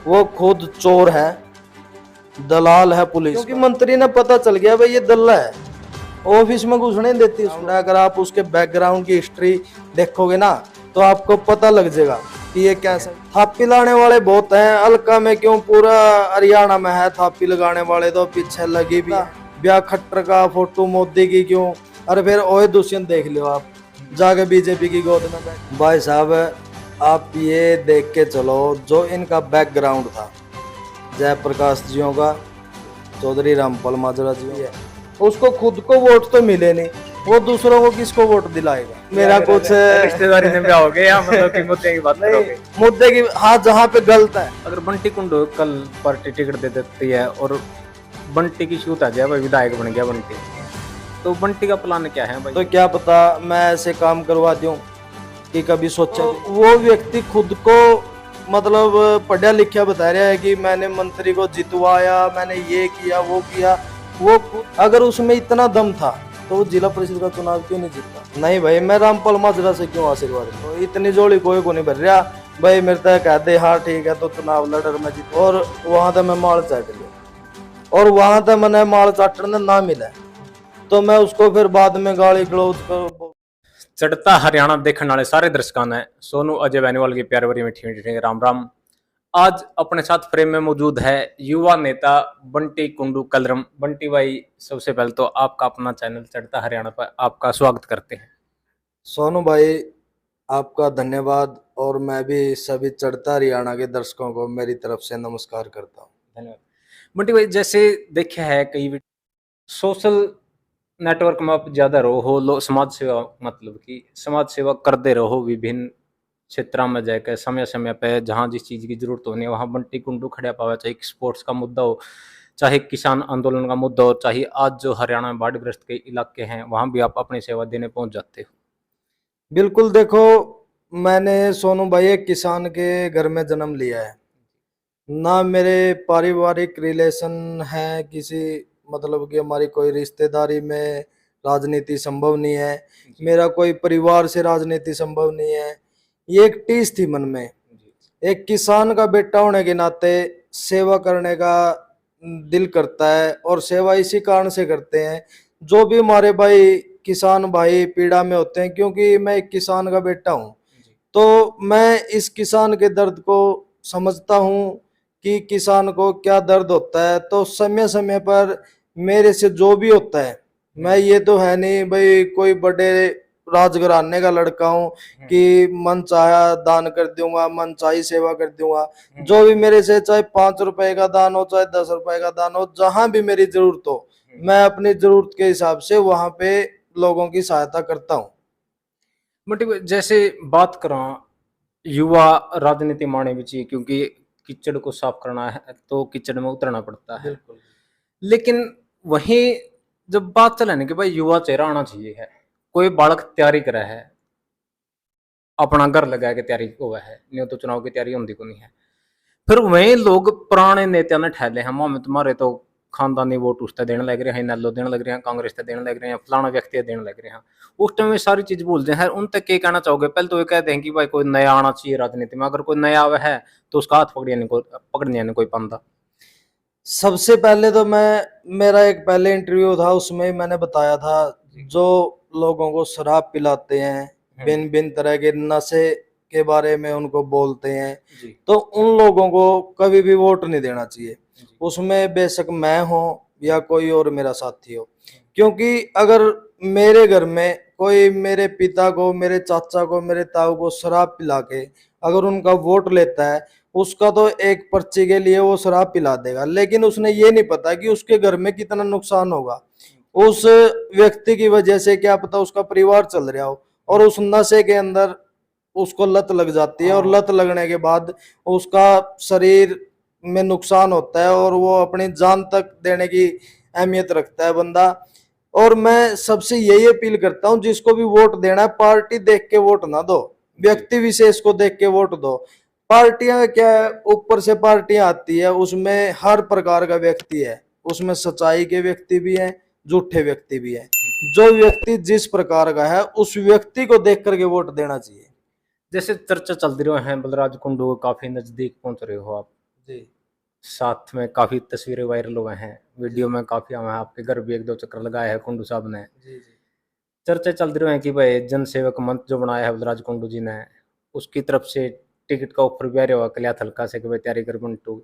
वो खुद चोर है, दलाल है पुलिस, क्योंकि मंत्री ने पता चल गया भाई ये दल्ला है, ऑफिस में घुसने नहीं देती उसको। अगर आप उसके बैकग्राउंड की हिस्ट्री देखोगे ना तो आपको पता लग जाएगा कि ये कैसा। थापी लाने वाले बहुत हैं, अलका में क्यों पूरा हरियाणा में है थापी लगाने वाले, तो पीछे लगी भी है। ब्याह खट्टर का फोटो मोदी की क्यों, अरे फिर ओए दुष्यंत देख लो आप जाके बीजेपी की गोद में बैठ। भाई साहब आप ये देख के चलो जो इनका बैकग्राउंड था जयप्रकाश जियों का, चौधरी रामपाल माजरा जी है, उसको खुद को वोट तो मिले नहीं, वो दूसरों को किसको वोट दिलाएगा। मेरा कुछ रिश्तेदारी में ब्याह हो गए या मतलब कि मुद्दे की बात करोगे? मुद्दे की हाँ जहाँ पे गलत है। अगर बंटी कुंडू कल पार्टी टिकट दे देती है और बंटी की शूट आ जाए भाई, विधायक बन गया बंटी, तो बंटी का प्लान क्या है भाई? तो क्या पता मैं ऐसे काम करवा दूं कि कभी सोचा तो वो व्यक्ति खुद को मतलब पढ़ा लिखा बता रहा है कि मैंने मंत्री को जितवाया, मैंने ये किया वो किया। वो अगर उसमें इतना दम था तो वो जिला परिषद का चुनाव क्यों नहीं जीता। नहीं भाई मैं रामपाल माजरा से क्यों आशीर्वाद, तो इतनी जोड़ी कोई को नहीं भर रहा भाई। मेरे तक कह दे हाँ ठीक है तो चुनाव लड़ मैं जीत, और वहां तक मैं माल चाट लिया, और वहां तक मैंने माल चाटने ना मिला तो मैं उसको फिर बाद में गाली गलौज कर। चढ़ता हरियाणा देखने वाले सारे दर्शकों ने सोनू अजय बैनीवाल की प्यार भरी मीठी मीठी राम राम। आज अपने साथ फ्रेम में मौजूद है युवा नेता बंटी कुंडू कलरम। बंटी भाई सबसे पहले तो आपका अपना चैनल चढ़ता हरियाणा पर आपका स्वागत करते हैं। सोनू भाई आपका धन्यवाद, और मैं भी सभी चढ़ता हरियाणा के दर्शकों को मेरी तरफ से नमस्कार करता हूँ। धन्यवाद। बंटी भाई जैसे देखा है कई सोशल नेटवर्क में आप ज्यादा रहो, लो समाज सेवा मतलब कि समाज सेवा करते रहो, विभिन्न क्षेत्रों में जाकर समय समय पे जहाँ जिस चीज की जरूरत होनी है वहां बंटी कुंडू खड़ा पावा, चाहे स्पोर्ट्स का मुद्दा हो, चाहे किसान आंदोलन का मुद्दा हो, चाहे आज जो हरियाणा में बाढ़ग्रस्त के इलाके हैं वहां भी आप अपनी सेवा देने पहुंच जाते हो। बिल्कुल देखो, मैंने सोनू भाई एक किसान के घर में जन्म लिया है, ना मेरे पारिवारिक रिलेशन है किसी, मतलब कि हमारी कोई रिश्तेदारी में राजनीति संभव नहीं है, मेरा कोई परिवार से राजनीति संभव नहीं है। ये एक टीस थी मन में, एक किसान का बेटा होने के नाते सेवा करने का दिल करता है, और सेवा इसी कारण से करते हैं जो भी हमारे भाई किसान भाई पीड़ा में होते हैं, क्योंकि मैं एक किसान का बेटा हूँ तो मैं इस किसान के दर्द को समझता हूँ कि किसान को क्या दर्द होता है। तो समय समय पर मेरे से जो भी होता है, मैं ये तो है नहीं भाई कोई बड़े राजघराने का लड़का हूँ कि मन चाहा दान कर दूंगा, मन चाही सेवा कर दूंगा। जो भी मेरे से चाहे 5 रुपए का दान हो चाहे 10 रुपए का दान हो, जहां भी मेरी जरूरत हो मैं अपनी जरूरत के हिसाब से वहां पे लोगों की सहायता करता हूँ। बट जैसे बात करा युवा राजनीति माने भी चाहिए, क्योंकि कीचड़ को साफ करना है तो कीचड़ में उतरना पड़ता है। लेकिन वहीं जब बात चले ना कि भाई युवा चेहरा आना चाहिए है, कोई बालक तैयारी करे है अपना घर लगा के तैयारी हुआ है, नहीं तो चुनाव की तैयारी होती को नहीं है, फिर वही लोग पुराने नेता ने ठहले हैं मामे तुम्हारे तो खानदानी वोट उससे देने लग रहे हैं, नैलो देने लग रहे हैं, कांग्रेस से देने लग रहे हैं, फलाना व्यक्ति देने लग रहे हैं। उस टाइम में सारी चीज बोलते हैं। उन तक क्या कहना चाहोगे? पहले तो ये कहते हैं कि भाई कोई नया आना चाहिए राजनीति में, अगर कोई नया आवे है तो उसका हाथ पकड़ने नहीं कोई पंदा। सबसे पहले तो मेरा एक पहले इंटरव्यू था उसमें मैंने बताया था जो लोगों को शराब पिलाते हैं भिन्न भिन्न तरह के नशे के बारे में उनको बोलते हैं, तो उन लोगों को कभी भी वोट नहीं देना चाहिए। उसमें बेशक मैं हो या कोई और मेरा साथी हो, क्योंकि अगर मेरे घर में कोई मेरे पिता को, मेरे चाचा को, मेरे ताऊ को शराब पिला के अगर उनका वोट लेता है, उसका तो एक पर्ची के लिए वो शराब पिला देगा, लेकिन उसने ये नहीं पता कि उसके घर में कितना नुकसान होगा। उस व्यक्ति की वजह से क्या पता उसका परिवार चल रहा हो, और उस नशे के अंदर उसको लत लग जाती है, और लत लगने के बाद उसका शरीर में नुकसान होता है, और वो अपनी जान तक देने की अहमियत रखता है बंदा। और मैं सबसे यही अपील करता हूँ, जिसको भी वोट देना है पार्टी देख के वोट ना दो, व्यक्ति विशेष को देख के वोट दो। पार्टियां क्या है, ऊपर से पार्टियां आती है, उसमें हर प्रकार का व्यक्ति है, उसमें सच्चाई के व्यक्ति भी हैं, झूठे व्यक्ति भी हैं। जो व्यक्ति जिस प्रकार का है उस व्यक्ति को देख करके वोट देना चाहिए। जैसे चर्चा चलती रहे हैं बलराज कुंडू काफी नजदीक पहुंच रहे हो आप, जी साथ में काफी तस्वीरें वायरल हुए हैं, वीडियो में काफी आए हैं, आपके घर भी एक दो चक्कर लगाए हैं कुंडू साहब ने। जी जी चर्चा चल रही है कि भाई जन सेवक मंच जो बनाया है बलराज कुंडू जी ने, उसकी तरफ से टिकट का ऑफर भी आ रहा हुआ कल्याथ हल्का से कि भाई तैयारी कर बंटू,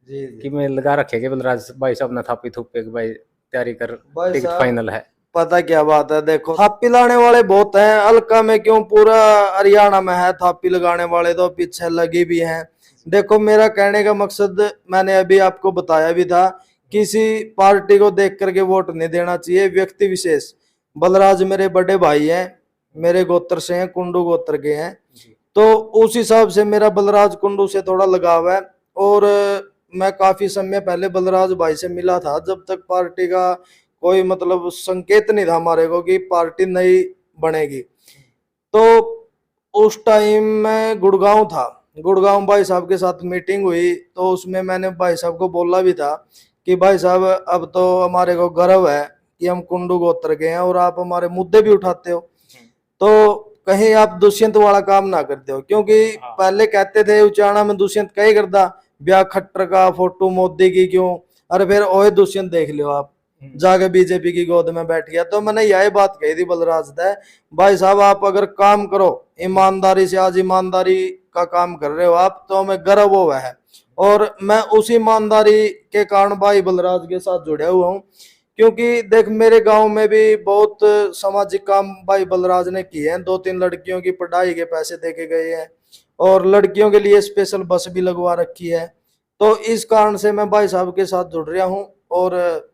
जी जी कि मैं लगा रखे कि बलराज भाई साहब ने थापी थुपे कि भाई तैयारी कर, भाई टिकट साहब, फाइनल है। पता क्या बात है, देखो थापी लाने वाले बहुत हैं, अलका में क्यों, पूरा हरियाणा में है थापी लगाने वाले, तो पीछे लगी भी हैं। देखो मेरा कहने का मकसद मैंने अभी आपको बताया भी था, किसी पार्टी को देख करके वोट नहीं देना चाहिए, व्यक्ति विशेष। बलराज मेरे बड़े भाई हैं, मेरे गोत्र से हैं, कुंडू गोत्र के हैं, तो उस हिसाब से मेरा बलराज कुंडू से थोड़ा लगाव है। और मैं काफी समय पहले बलराज भाई से मिला था, जब तक पार्टी का कोई मतलब संकेत नहीं था हमारे को कि पार्टी नई बनेगी। तो उस टाइम मैं गुड़गांव था, गुड़गांव भाई साहब के साथ मीटिंग हुई, तो उसमें मैंने भाई साहब को बोला भी था कि भाई साहब अब तो हमारे को गर्व है कि हम कुंडू गोत्र के हैं और आप हमारे मुद्दे भी उठाते हो, तो कहीं आप दुष्यंत वाला काम ना करते हो, क्योंकि पहले कहते थे उचाना में दुष्यंत कहीं करता, ब्याह खट्टर का फोटो मोदी की क्यों, अरे फिर ओए दुष्यंत देख लियो आप, जाके बीजेपी की गोद में बैठ गया। तो मैंने यही बात कही थी बलराज दे, भाई साहब आप अगर काम करो ईमानदारी से, आज ईमानदारी का काम कर रहे हो आप, तो हमें गर्व हुआ है। और मैं उसी ईमानदारी के कारण भाई बलराज के साथ जुड़ा हुआ हूँ, क्योंकि देख मेरे गांव में भी बहुत सामाजिक काम भाई बलराज ने किए हैं, 2-3 लड़कियों की पढ़ाई के पैसे देके गए हैं, और लड़कियों के लिए स्पेशल बस भी लगवा रखी है। तो इस कारण से मैं भाई साहब के साथ जुड़ रहा हूँ, और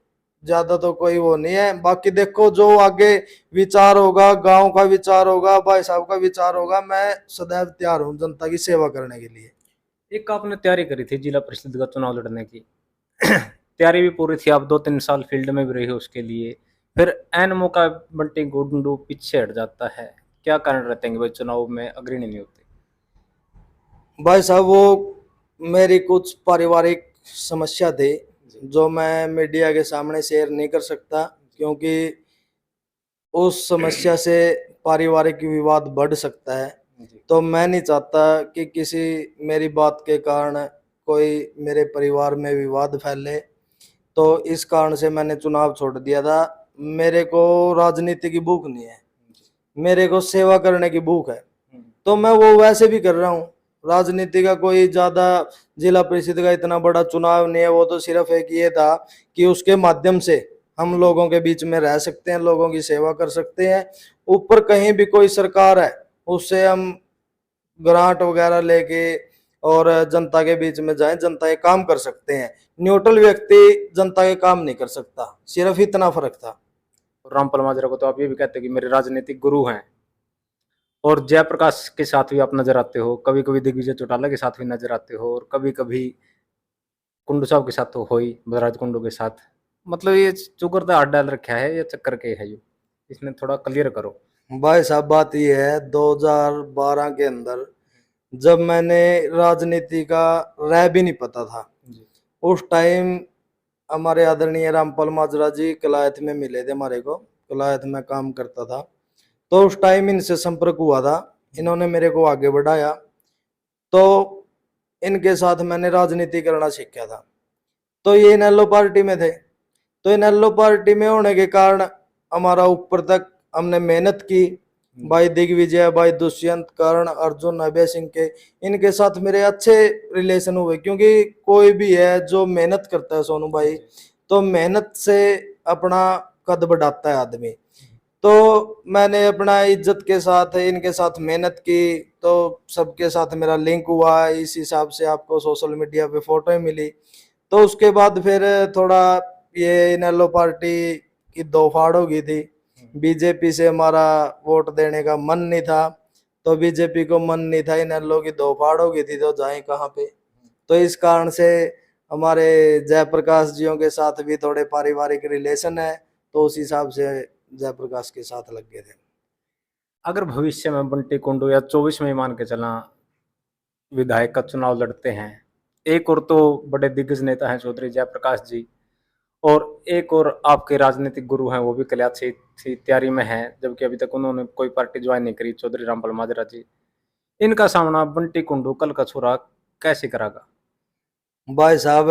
ज्यादा तो कोई वो नहीं है। बाकी देखो जो आगे विचार होगा, गांव का विचार होगा, भाई साहब का विचार होगा, मैं सदैव तैयार हूँ जनता की सेवा करने के लिए। एक आपने तैयारी करी थी जिला परिषद का चुनाव लड़ने की, तैयारी भी पूरी थी, आप 2-3 साल फील्ड में भी रहे हो उसके लिए, फिर एन मौका बंटी गुंडू पीछे हट जाता है, क्या कारण रहते हैं कि भाई चुनाव में अग्रणी नहीं होते? भाई साहब वो मेरी कुछ पारिवारिक समस्या थी, जो मैं मीडिया के सामने शेयर नहीं कर सकता, क्योंकि उस समस्या से पारिवारिक विवाद बढ़ सकता है। तो मैं नहीं चाहता कि किसी मेरी बात के कारण कोई मेरे परिवार में विवाद फैले, तो इस कारण से मैंने चुनाव छोड़ दिया था। मेरे को राजनीति की भूख नहीं है, मेरे को सेवा करने की भूख है, तो मैं वो वैसे भी कर रहा हूँ। राजनीति का कोई ज्यादा, जिला परिषद का इतना बड़ा चुनाव नहीं है, वो तो सिर्फ एक ये था कि उसके माध्यम से हम लोगों के बीच में रह सकते हैं, लोगों की सेवा कर सकते हैं। ऊपर कहीं भी कोई सरकार है, उससे हम ग्रांट वगैरह लेके और जनता के बीच में जाएं, जनता के काम कर सकते हैं। न्यूट्रल व्यक्ति जनता के काम नहीं कर सकता, सिर्फ इतना फर्क था। रामपाल माजरा को तो आप ये भी कहते हैं कि मेरे राजनीतिक गुरु हैं, और जयप्रकाश के साथ भी आप नजर आते हो, कभी कभी दिग्विजय चौटाला के साथ भी नजर आते हो, और कभी कभी कुंडू साहब के साथ तो हो ही, बलराज कुंडू के साथ, मतलब ये चुकर का हाथ डाल रखा है, ये चक्कर के है, ये इसमें थोड़ा क्लियर करो। भाई साहब बात यह है, 2012 के अंदर जब मैंने राजनीति का रह भी नहीं पता था, उस टाइम हमारे आदरणीय रामपाल माजरा जी कलायत में मिले थे हमारे को, कलायत में काम करता था, तो उस टाइम इनसे संपर्क हुआ था, इन्होंने मेरे को आगे बढ़ाया, तो इनके साथ मैंने राजनीति करना सीखा था। तो ये इनेलो पार्टी में थे, तो इनेलो पार्टी में होने के कारण हमारा ऊपर तक हमने मेहनत की। भाई दिग्विजय, भाई दुष्यंत, कर्ण, अर्जुन, अभय सिंह के, इनके साथ मेरे अच्छे रिलेशन हुए, क्योंकि कोई भी है जो मेहनत करता है सोनू भाई, तो मेहनत से अपना कद बढ़ाता है आदमी। तो मैंने अपना इज्जत के साथ इनके साथ मेहनत की, तो सबके साथ मेरा लिंक हुआ, इस हिसाब से आपको सोशल मीडिया पे फोटो मिली। तो उसके बाद फिर थोड़ा ये इनेलो पार्टी की दो फाड़ हो गई थी, बीजेपी से हमारा वोट देने का मन नहीं था, तो बीजेपी को मन नहीं था, इनेलो की दो फाड़ हो गई थी, तो जाए कहाँ पे। तो इस कारण से हमारे जयप्रकाश जियों के साथ भी थोड़े पारिवारिक रिलेशन है, तो उस हिसाब से जयप्रकाश के साथ लग गए थे। अगर भविष्य में बंटी कुंडू या 24 में मान के चला विधायक का चुनाव लड़ते हैं, एक और तो बड़े दिग्गज नेता हैं चौधरी जयप्रकाश जी, और एक और आपके राजनीतिक गुरु हैं वो भी कल्याण से तैयारी में हैं, जबकि अभी तक उन्होंने कोई पार्टी ज्वाइन नहीं करी, चौधरी रामपाल माजरा जी, इनका सामना बंटी कुंडू कल का छोरा कैसे करागा? भाई साहब,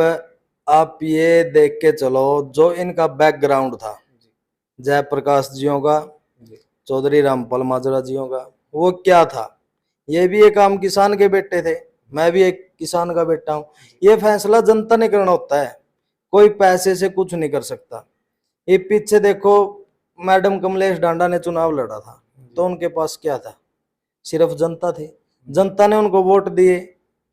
आप ये देख के चलो, जो इनका बैकग्राउंड था जयप्रकाश जियों का, चौधरी रामपाल माजरा जियों का, वो क्या था। ये भी एक आम किसान के बेटे थे, मैं भी एक किसान का बेटा हूँ। ये फैसला जनता ने करना होता है, कोई पैसे से कुछ नहीं कर सकता। ये पीछे देखो, मैडम कमलेश डांडा ने चुनाव लड़ा था, तो उनके पास क्या था, सिर्फ जनता थी। जनता ने उनको वोट दिए,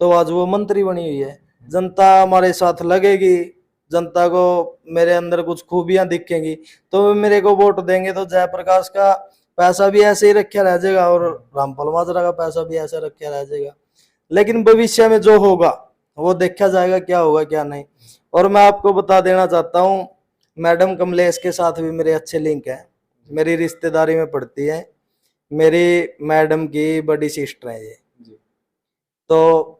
तो आज वो मंत्री बनी हुई है। जनता हमारे साथ लगेगी, जनता को मेरे अंदर कुछ खूबियां दिखेंगी, तो वो मेरे को वोट देंगे। तो जयप्रकाश का पैसा भी ऐसे ही रखा रह जाएगा और रामपाल माजरा का पैसा भी ऐसे रखा रह जाएगा। लेकिन भविष्य में जो होगा वो देखा जाएगा, क्या होगा क्या नहीं। और मैं आपको बता देना चाहता हूँ, मैडम कमलेश के साथ भी मेरे अच्छे लिंक है, मेरी रिश्तेदारी में पड़ती है, मेरी मैडम की बड़ी सिस्टर है ये। तो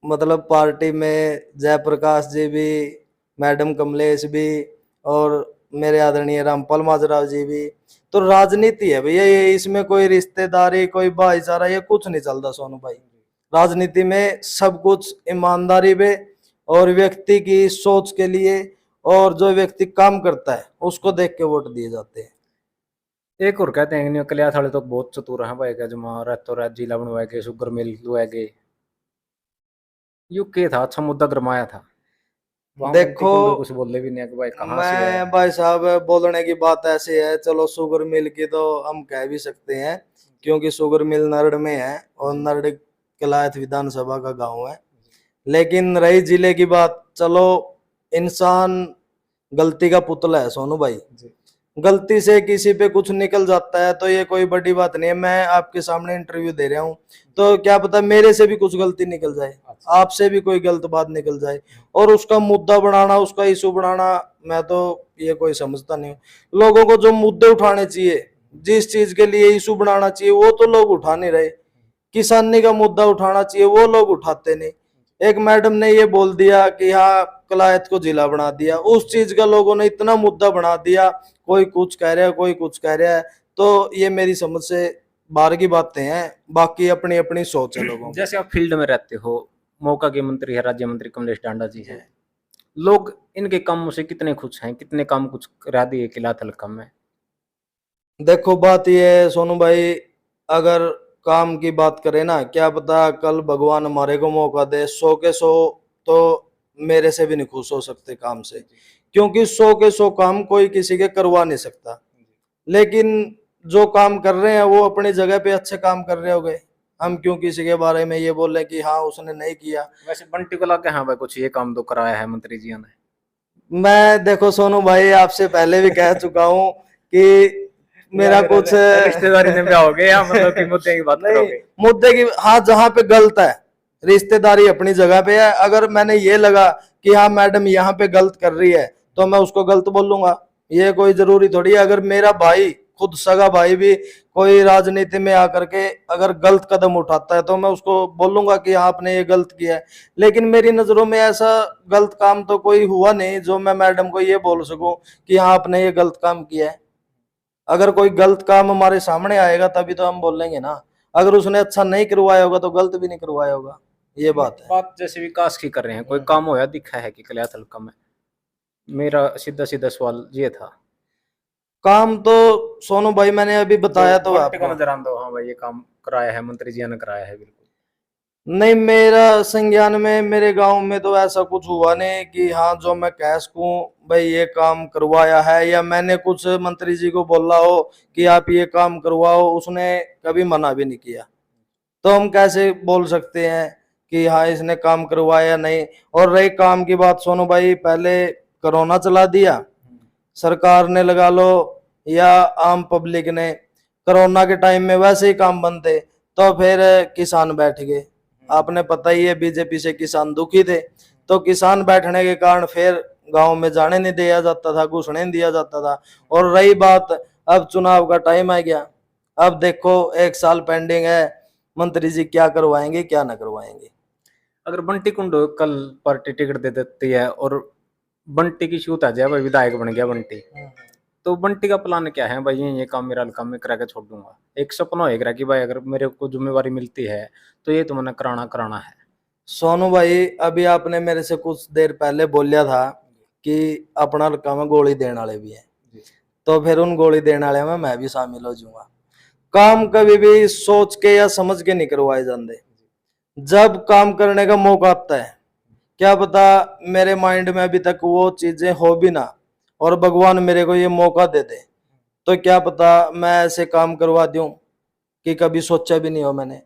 मतलब पार्टी में जयप्रकाश जी भी, मैडम कमलेश भी, और मेरे आदरणीय रामपाल माजरा जी भी। तो राजनीति है भैया ये, इसमें कोई रिश्तेदारी, कोई भाईचारा, ये कुछ नहीं चलता सोनू भाई। राजनीति में सब कुछ ईमानदारी पे और व्यक्ति की सोच के लिए, और जो व्यक्ति काम करता है उसको देख के वोट दिए जाते हैं। एक और कहते हैं कि कलिया थाले तो बहुत चतुर है भाई, जमा रहतो रह जिला बनवाएगे, शुगर मिल दुआएगे। यू के था, अच्छा मुद्दा गरमाया था। वहां देखो, कुछ बोले भी नहीं कि भाई कहाँ से है। मैं भाई साहब बोलने की बात ऐसे है, चलो शुगर मिल की तो हम कह भी सकते हैं, क्योंकि शुगर मिल नरड में है और नरड कलायत विधानसभा का गांव है। लेकिन रही जिले की बात, चलो इंसान गलती का पुतला है सोनू भाई। गलती से किसी पे कुछ निकल जाता है तो ये कोई बड़ी बात नहीं है। मैं आपके सामने इंटरव्यू दे रहा हूँ, तो क्या पता मेरे से भी कुछ गलती निकल जाए, आपसे भी कोई गलत बात निकल जाए, और उसका मुद्दा बनाना, उसका इशू बनाना, मैं तो ये कोई समझता नहीं हूँ। लोगों को जो मुद्दे उठाने चाहिए, जिस चीज के लिए इशू बनाना चाहिए, वो तो लोग उठा नहीं रहे। किसानी का मुद्दा उठाना चाहिए, वो लोग उठाते नहीं। एक मैडम ने ये बोल दिया कि हाँ कलायत को जिला बना दिया, उस चीज का लोगों ने इतना मुद्दा बना दिया, कोई कुछ कह रहा है, कोई कुछ कह रहा है। तो ये मेरी समझ से बाहर की बातें हैं, बाकी अपनी अपनी सोच है लोगों की। जैसे आप फील्ड में रहते हो, मौका के मंत्री है राज्य मंत्री कमलेश डांडा जी है, लोग इनके कामों से कितने खुश हैं, कितने काम कुछ करा दिए किला तलका में। देखो बात ये है सोनू भाई, अगर काम की बात करें ना, क्या पता कल भगवान हमारे को मौका दे, 100 के 100 तो मेरे से भी नहीं खुश हो सकते काम से, क्योंकि 100 के 100 काम कोई किसी के करवा नहीं सकता। लेकिन जो काम कर रहे हैं वो अपनी जगह पे अच्छे काम कर रहे हो गए, हम क्यों किसी के बारे में ये बोल रहे कि हाँ उसने नहीं किया। वैसे बंटी को लगा हाँ भाई कुछ ये काम तो कराया है मंत्री जी ने। मैं देखो सोनू भाई, आपसे पहले भी कह चुका हूँ कि मेरा कुछ रिश्तेदारी में क्या हो गया, मतलब कि मुद्दे की बात नहीं, करोगे। मुद्दे की, हाँ जहाँ पे गलत है, रिश्तेदारी अपनी जगह पे है। अगर मैंने ये लगा कि हाँ मैडम यहाँ पे गलत कर रही है, तो मैं उसको गलत बोलूंगा, ये कोई जरूरी थोड़ी है। अगर मेरा भाई, खुद सगा भाई भी कोई राजनीति में आकर के अगर गलत कदम उठाता है, तो मैं उसको बोलूंगा कि हाँ आपने ये गलत किया है। लेकिन मेरी नजरों में ऐसा गलत काम तो कोई हुआ नहीं जो मैं मैडम को ये बोल सकूं कि हाँ आपने ये गलत काम किया है। अगर कोई गलत काम हमारे सामने आएगा तभी तो हम बोलेंगे ना। अगर उसने अच्छा नहीं करवाया होगा तो गलत भी नहीं करवाया होगा, ये बात है। बात जैसे विकास की कर रहे हैं, कोई काम होया दिखा है कि कलिया तलका में। मेरा सीधा सीधा सवाल ये था। काम तो सोनू भाई मैंने अभी बताया तो बंटी को आपको। नजर आंदो हाँ भाई ये काम कराया है मंत्री जी ने, कराया है बिल्कुल। नहीं, मेरा संज्ञान में, मेरे गांव में तो ऐसा कुछ हुआ नहीं कि हाँ जो मैं कह सकूं भाई ये काम करवाया है, या मैंने कुछ मंत्री जी को बोला हो कि आप ये काम करवाओ, उसने कभी मना भी नहीं किया। तो हम कैसे बोल सकते हैं कि हाँ इसने काम करवाया नहीं। और रही काम की बात सोनू भाई, पहले कोरोना चला दिया सरकार ने लगा लो, या आम पब्लिक ने। कोरोना के टाइम में वैसे ही काम बंद थे, तो फिर किसान बैठ गए। आपने पता ही है बीजेपी से किसान दुखी थे, तो किसान बैठने के कारण फिर गांव में जाने नहीं दिया जाता था, घुसने नहीं दिया जाता था। और रही बात, अब चुनाव का टाइम आ गया, अब देखो 1 साल पेंडिंग है, मंत्री जी क्या करवाएंगे क्या ना करवाएंगे। अगर बंटी कुंडो कल पार्टी टिकट दे देती है और बंटी की छूट आ जाए भाई, विधायक बन गया बंटी, तो बंटी का प्लान क्या है भाई, ये काम मेरा काम में करा के छोड़ दूंगा। एक सपना होएगा कि भाई अगर मेरे को जिम्मेवारी मिलती है तो ये तो मैंने कराना कराना है। सोनू भाई, अभी आपने मेरे से कुछ देर पहले बोलिया था कि अपना हल्का में गोली देने वाले भी है, तो फिर उन गोली देने वाले में मैं भी शामिल हो जाऊंगा। काम कभी भी सोच के या समझ के नहीं करवाए जाते। जब काम करने का मौका आता है, क्या पता मेरे माइंड में अभी तक वो चीजें हो भी ना, और भगवान मेरे को ये मौका दे दे, तो क्या पता मैं ऐसे काम करवा दूं कि कभी सोचा भी नहीं हो मैंने।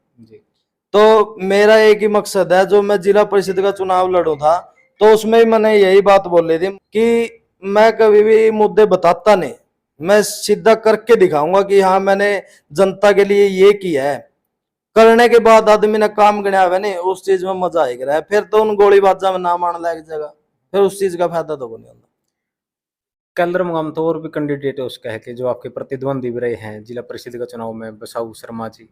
तो मेरा एक ही मकसद है, जो मैं जिला परिषद का चुनाव लड़ू था, तो उसमें ही मैंने यही बात बोली थी कि मैं कभी भी मुद्दे बताता नहीं, मैं सीधा करके दिखाऊंगा कि हाँ मैंने जनता के लिए ये किया है। करने के बाद आदमी ने काम गणा हुआ नहीं, उस चीज में मजा आएगा, फिर तो उन गोलीबाजा में ना मान लग जाएगा, फिर उस चीज का फायदा तो नहीं होता। कलर मुकाम तो और भी कैंडिडेट है उसका है कि जो आपके प्रतिद्वंदी भी रहे हैं जिला परिषद का चुनाव में, बसाऊ शर्मा जी।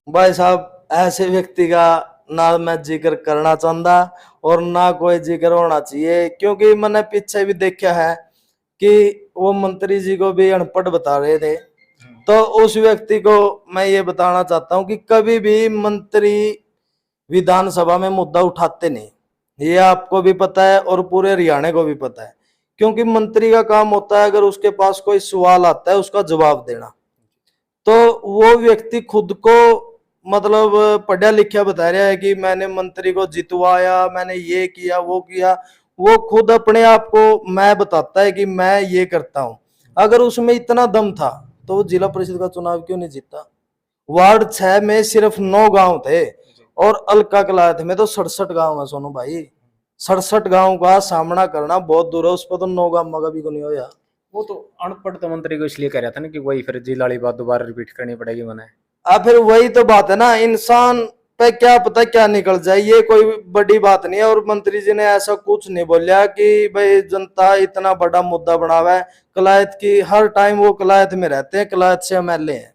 भाई साहब, ऐसे व्यक्ति का ना मैं जिक्र करना चाहता और ना कोई जिक्र होना चाहिए, क्योंकि मैंने पीछे भी देखा है कि वो मंत्री जी को भी अनपढ़ बता रहे थे। तो उस व्यक्ति को मैं ये बताना चाहता हूँ कि कभी भी मंत्री विधानसभा में मुद्दा उठाते नहीं, ये आपको भी पता है और पूरे हरियाणा को भी पता है। क्योंकि मंत्री का काम होता है, अगर उसके पास कोई सवाल आता है उसका जवाब देना। तो वो व्यक्ति खुद को मतलब पढ़ा लिखा बता रहा है कि मैंने मंत्री को जितवाया, मैंने ये किया वो किया। वो खुद अपने आप को मैं बताता है कि मैं ये करता हूं। अगर उसमें इतना दम था तो वो जिला परिषद का चुनाव क्यों नहीं जीता? वार्ड 6 में सिर्फ 9 गांव थे और अलका कलायत में तो 67 गांव है सोनू भाई। 67 गांव का सामना करना बहुत दूर है, उस पर तो 9 गांव का भी को नहीं होया। वो तो अनपढ़ तो मंत्री को इसलिए कह रहा था ना कि वही फिर जिला वाली बात दोबारा रिपीट करनी पड़ेगी मैंने। अब फिर वही तो बात है ना, इंसान पे क्या पता क्या निकल जाए, ये कोई बड़ी बात नहीं है। और मंत्री जी ने ऐसा कुछ नहीं बोलिया कि भाई जनता इतना बड़ा मुद्दा बनावा है कलायत की। हर टाइम वो कलायत में रहते हैं, कलायत से एमएलए हैं,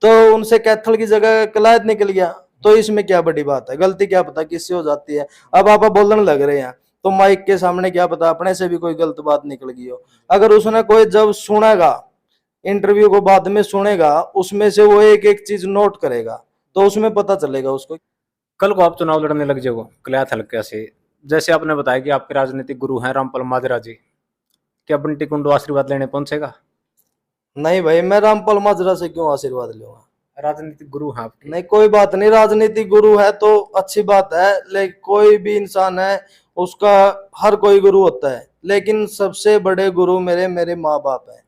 तो उनसे कैथल की जगह कलायत निकल गया, तो इसमें क्या बड़ी बात है? गलती क्या पता किससे हो जाती है। अब आप बोलने लग रहे हैं तो माइक के सामने क्या पता अपने से भी कोई गलत बात निकल गई हो। अगर उसने कोई जब सुनेगा, इंटरव्यू को बाद में सुनेगा, उसमें से वो एक एक चीज नोट करेगा, तो उसमें पता चलेगा उसको। कल को आप चुनाव लड़ने लग जाओ कल्याथ हल्के से, जैसे आपने बताया कि आपके राजनीतिक गुरु हैं रामपाल माजरा जी, क्या बंटी कुंडू आशीर्वाद लेने पहुंचेगा? नहीं भाई, मैं रामपाल माजरा से क्यों आशीर्वाद लूंगा? राजनीतिक गुरु हैं आपके। नहीं, कोई बात नहीं, राजनीतिक गुरु है तो अच्छी बात है, लेकिन कोई भी इंसान है उसका हर कोई गुरु होता है, लेकिन सबसे बड़े गुरु मेरे मेरे माँ बाप है।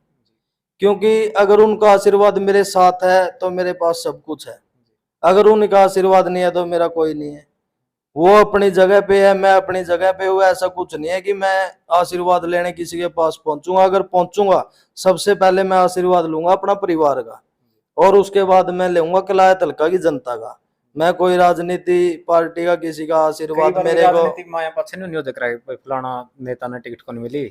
क्योंकि अगर उनका आशीर्वाद मेरे साथ है तो मेरे पास सब कुछ है, अगर उनका आशीर्वाद नहीं है तो मेरा कोई नहीं है। वो अपनी जगह पे है, मैं अपनी जगह पे हूँ। ऐसा कुछ नहीं है कि मैं आशीर्वाद लेने किसी के पास पहुंचूंगा। अगर पहुंचूंगा, सबसे पहले मैं आशीर्वाद लूंगा अपना परिवार का, और उसके बाद मैं लूंगा कलायत हल्का की जनता का। मैं कोई राजनीति पार्टी का किसी का आशीर्वाद मेरे को। राजनीतिक माया पक्ष नहीं देख रहा है फलाना नेता ने टिकट को नहीं मिली,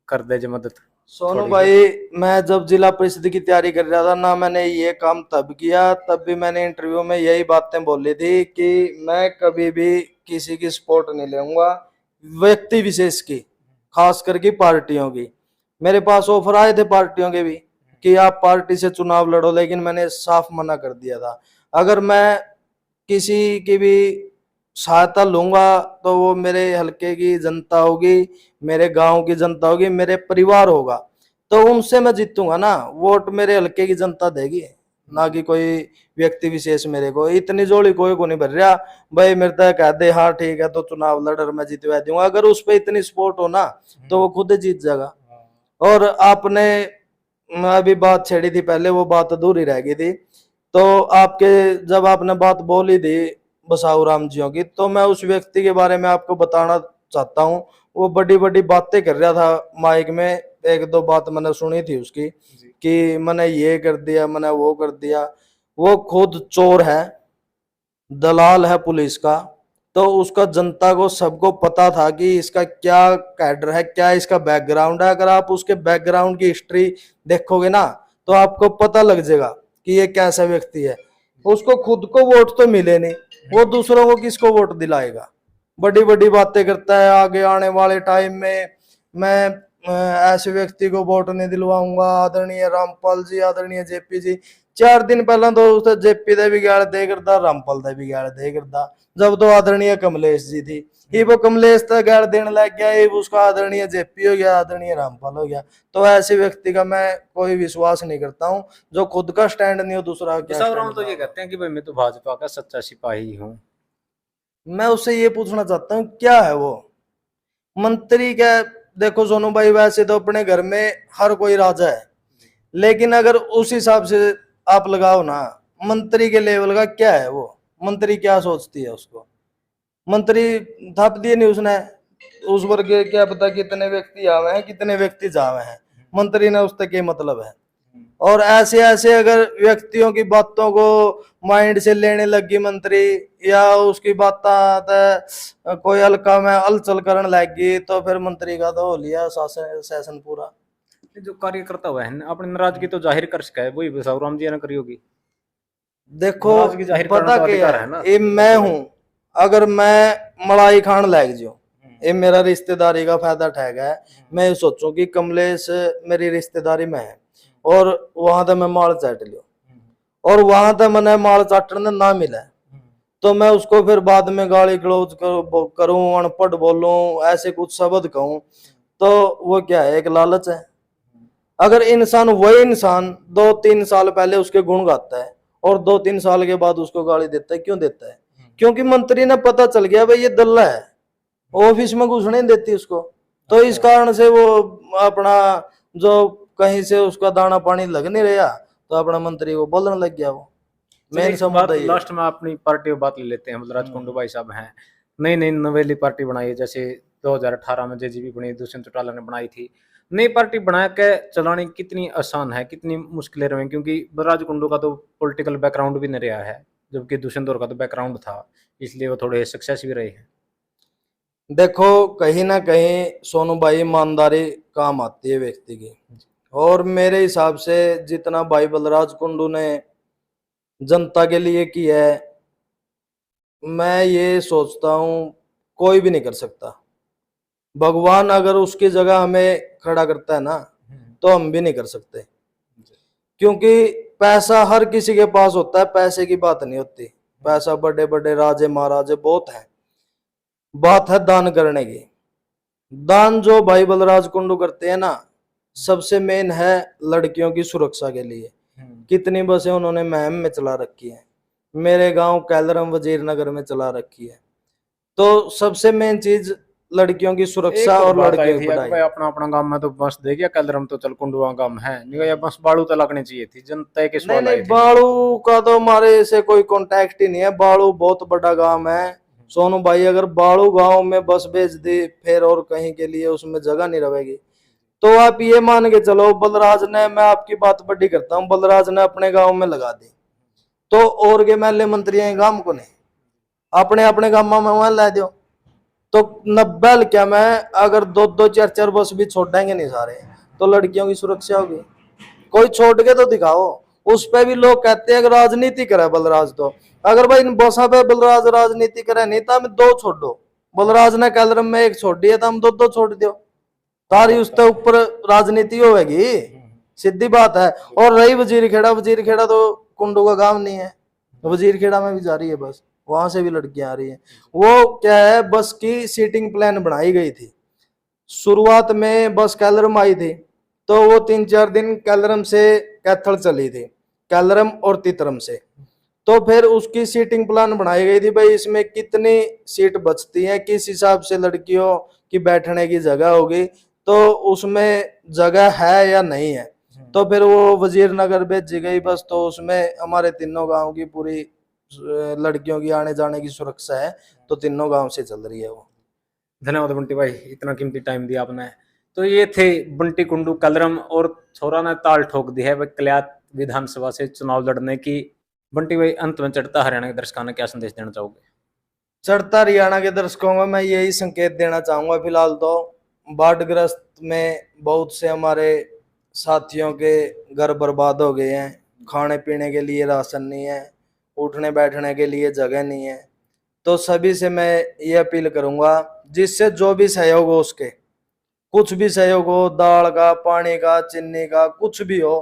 कर दे जो मदद। सोनू भाई, मैं जब जिला परिषद की तैयारी कर रहा था ना, मैंने ये काम तब किया, तब भी मैंने इंटरव्यू में यही बातें बोली थी कि मैं कभी भी किसी की सपोर्ट नहीं लूंगा, व्यक्ति विशेष की, खास करके पार्टियों की। मेरे पास ऑफर आए थे पार्टियों के भी कि आप पार्टी से चुनाव लड़ो, लेकिन मैंने साफ मना कर दिया था। अगर मैं किसी की भी सहायता लूंगा तो वो मेरे हल्के की जनता होगी, मेरे गांव की जनता होगी, मेरे परिवार होगा, तो उनसे मैं जीतूंगा ना। वोट मेरे हल्के की जनता देगी, ना कि कोई व्यक्ति विशेष। मेरे को इतनी जोड़ी कोई को नहीं भर रहा भाई मेरे तक कह दे हाँ ठीक है तो चुनाव लड़ और मैं जितवा दूंगा। अगर उस पर इतनी सपोर्ट हो ना तो वो खुद जीत जाएगा। और आपने अभी बात छेड़ी थी पहले, वो बात अधूरी रह गई थी। तो आपके जब आपने बात बोली थी बसाऊ राम जियों की, तो मैं उस व्यक्ति के बारे में आपको बताना चाहता हूँ। वो बड़ी बड़ी बातें कर रहा था माइक में, एक दो बात मैंने सुनी थी उसकी कि मैंने ये कर दिया, मैंने वो कर दिया। वो खुद चोर है, दलाल है पुलिस का, तो उसका जनता को सबको पता था कि इसका क्या कैडर है, क्या इसका बैकग्राउंड है। अगर आप उसके बैकग्राउंड की हिस्ट्री देखोगे ना तो आपको पता लग जाएगा कि ये कैसा व्यक्ति है। उसको खुद को वोट तो मिले नहीं, वो दूसरों को किसको वोट दिलाएगा? बड़ी बड़ी बातें करता है, आगे आने वाले टाइम में मैं ऐसे व्यक्ति को वोट नहीं दिलवाऊंगा, आदरणीय रामपाल जी, आदरणीय जेपी जी। 4 दिन पहला तो उसे जेपी दे भी गैल दे करदा, रामपाल दे भी गैल दे करदा, जब तो आदरणीय कमलेश जी थी, ये वो कमलेश तक गैल देने लग गया, ये उसका आदरणीय जेपी हो गया, आदरणीय रामपाल हो गया। तो ऐसे व्यक्ति का मैं कोई विश्वास नहीं करता हूँ, जो खुद का स्टैंड नहीं हो, दूसरा क्या बिसावराम स्टैंड तो ये बनाएगा। कहते हैं कि भाई मैं तो भाजपा का सच्चा सिपाही हूँ। मैं उससे ये पूछना चाहता हूँ क्या है वो मंत्री क्या। देखो सोनू भाई, वैसे तो अपने घर में हर कोई राजा है, लेकिन अगर उस हिसाब से आप लगाओ ना, मंत्री के लेवल का क्या है वो, मंत्री क्या सोचती है उसको, मंत्री थप दिए नहीं उसने, उस वर्ग के क्या पता कितने व्यक्ति आवे हैं कितने व्यक्ति जावे हैं, मंत्री ने उससे क्या मतलब है। और ऐसे ऐसे अगर व्यक्तियों की बातों को माइंड से लेने लगी मंत्री, या उसकी बात कोई हल्का में हलचल करने लगी, तो फिर मंत्री का तो हो लिया शासन सेशन पूरा। जो कार्यकर्ता हुआ है अपनी नाराजगी तो जाहिर कर सका है, वही बिसावराम जी ने करी होगी। देखो नाराजगी जाहिर करने पता का क्या अधिकार है, है ना। ये मैं हूं, अगर मैं मलाई खान लग जाऊं, ये मेरा रिश्तेदारी का फायदा ठहगा है, मैं ये सोचूं कि कमलेश मेरी रिश्तेदारी में है, और वहां तक मैं माल चाट लियो, और वहां तक मैंने माल चाटने ना मिला, तो मैं उसको फिर बाद में गाली गलौज करूं, अनपढ़ बोलूं, ऐसे कुछ शब्द कहूं, तो वो क्या है, एक लालच है। अगर इंसान वही इंसान 2-3 साल पहले उसके गुण गाता है, और 2-3 साल के बाद उसको गाली देता है, क्यों देता है? क्योंकि मंत्री ने पता चल गया भाई ये दल्ला है, ऑफिस में घुसने नहीं देती उसको, तो इस कारण से वो अपना जो कहीं से उसका दाना पानी लग नहीं रहा, तो अपना मंत्री को बोलने लग गया वो। मेन चलिए बात समुद्र ये है। लास्ट में अपनी पार्टी की बात ले लेते हैं। बलराज कुंडू भाई साहब हैं, नई नई नवेली पार्टी बनाई है, जैसे 2018 में जेजीबी बनी, दुष्यंत चौटाला ने बनाई थी। नई पार्टी बना के चलानी कितनी आसान है, कितनी मुश्किलें रही, क्योंकि बलराज कुंडू का तो पॉलिटिकल बैकग्राउंड भी नहीं रहा है, जबकि दुष्यंत और का तो बैकग्राउंड था, इसलिए वो थोड़े सक्सेस भी रहे हैं। देखो कहीं ना कहीं सोनू भाई ईमानदारी काम आती है व्यक्ति की, और मेरे हिसाब से जितना भाई बलराज कुंडू ने जनता के लिए किया है, मैं ये सोचता हूँ कोई भी नहीं कर सकता। भगवान अगर उसकी जगह हमें खड़ा करता है ना, तो हम भी नहीं कर सकते, क्योंकि पैसा हर किसी के पास होता है, पैसे की बात नहीं होती। पैसा बड़े बड़े राजे महाराजे बहुत हैं, बात है दान करने की। दान जो भाई बलराज कुंडू करते हैं ना, सबसे मेन है लड़कियों की सुरक्षा के लिए। कितनी बसें उन्होंने महम में चला रखी है, मेरे गांव कैलरम वजीर नगर में चला रखी है। तो सबसे मेन चीज लड़कियों की सुरक्षा और बात आई लड़कियों की थी पढ़ाई। भाई अपना अपना गांव में तो बस दे गया, कलरम तो चल कुंडुआ गांव है नहीं, ये बस बाड़ू तो लगनी चाहिए थी, जनता के नहीं सवाल नहीं, आए थे। बाड़ू का तो हमारे से कोई कांटेक्ट ही नहीं है, बाड़ू बहुत बड़ा गांव है सोनू भाई। अगर बाड़ू गांव में बस भेज दी फिर और कहीं के लिए उसमें जगह नहीं रहेगी, तो आप ये मान के चलो बलराज ने, मैं आपकी बात बड़ी करता हूँ, बलराज ने अपने गांव में लगा दी, तो और के एमएलए मंत्री गांव को नहीं अपने अपने गांव में वहां ला दो, तो 90 क्या मैं अगर 2-2 4-4 बस भी छोड़ देंगे नहीं सारे, तो लड़कियों की सुरक्षा होगी। कोई छोड़ के तो दिखाओ। उस पे भी लोग कहते हैं कि राजनीति करे बलराज, तो अगर भाई इन बसा पे बलराज राजनीति करे नहीं, तो हम 2 छोड़ दो। बलराज ने कैलरम में 1 छोड़ दिया, तो हम 2-2 छोड़ दो, तारी उसके ऊपर राजनीति होगी, सीधी बात है। और रही वजीर खेड़ा तो कुंडू का गांव नहीं है, वजीर खेड़ा में भी जा रही है बस, वहां से भी लड़कियां आ रही हैं। वो क्या है, बस की सीटिंग प्लान बनाई गई थी, शुरुआत में बस कैलरम आई थी, तो वो 3-4 दिन कैलरम से कैथल चली थी, कैलरम और तितरम से। तो फिर उसकी सीटिंग प्लान बनाई गई थी, भाई इसमें कितनी सीट बचती है, किस हिसाब से लड़कियों की बैठने की जगह होगी, तो उसमें जगह है या नहीं है। तो फिर वो वजीर नगर भेजी गई बस, तो उसमें हमारे तीनों गांव की पूरी लड़कियों की आने जाने की सुरक्षा है, तो तीनों गांव से चल रही है वो। धन्यवाद बंटी भाई, इतना कीमती टाइम दिया आपने। तो ये थे बंटी कुंडू कलरम, और छोरा ने ताल ठोक दी है वह कल्यात विधानसभा से चुनाव लड़ने की। बंटी भाई अंत में चढ़ता हरियाणा के दर्शकों ने क्या संदेश देना चाहोगे? चढ़ता हरियाणा के दर्शकों को मैं यही संकेत देना चाहूंगा, फिलहाल तो बाढ़ग्रस्त में बहुत से हमारे साथियों के घर बर्बाद हो गए हैं, खाने पीने के लिए राशन नहीं है, उठने बैठने के लिए जगह नहीं है। तो सभी से मैं ये अपील करूंगा, जिससे जो भी सहयोग हो, उसके कुछ भी सहयोग हो, दाल का, पानी का, चीनी का, कुछ भी हो,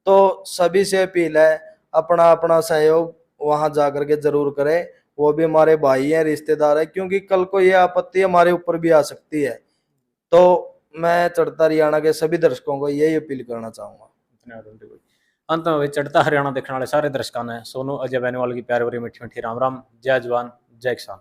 तो सभी से अपील है अपना अपना सहयोग वहां जाकर के जरूर करें। वो भी हमारे भाई हैं, रिश्तेदार हैं, क्योंकि कल को ये आपत्ति हमारे ऊपर भी आ सकती है। तो मैं चढ़ता हरियाणा के सभी दर्शकों को यही अपील करना चाहूंगा। धन्यवाद बंटी भाई। अंत में भाई चढ़ता हरियाणा देखने वाले सारे दर्शकों ने सोनू अजय बैनीवाल की प्यारी भरी मीठी मीठी राम राम। जय जवान जय किसान।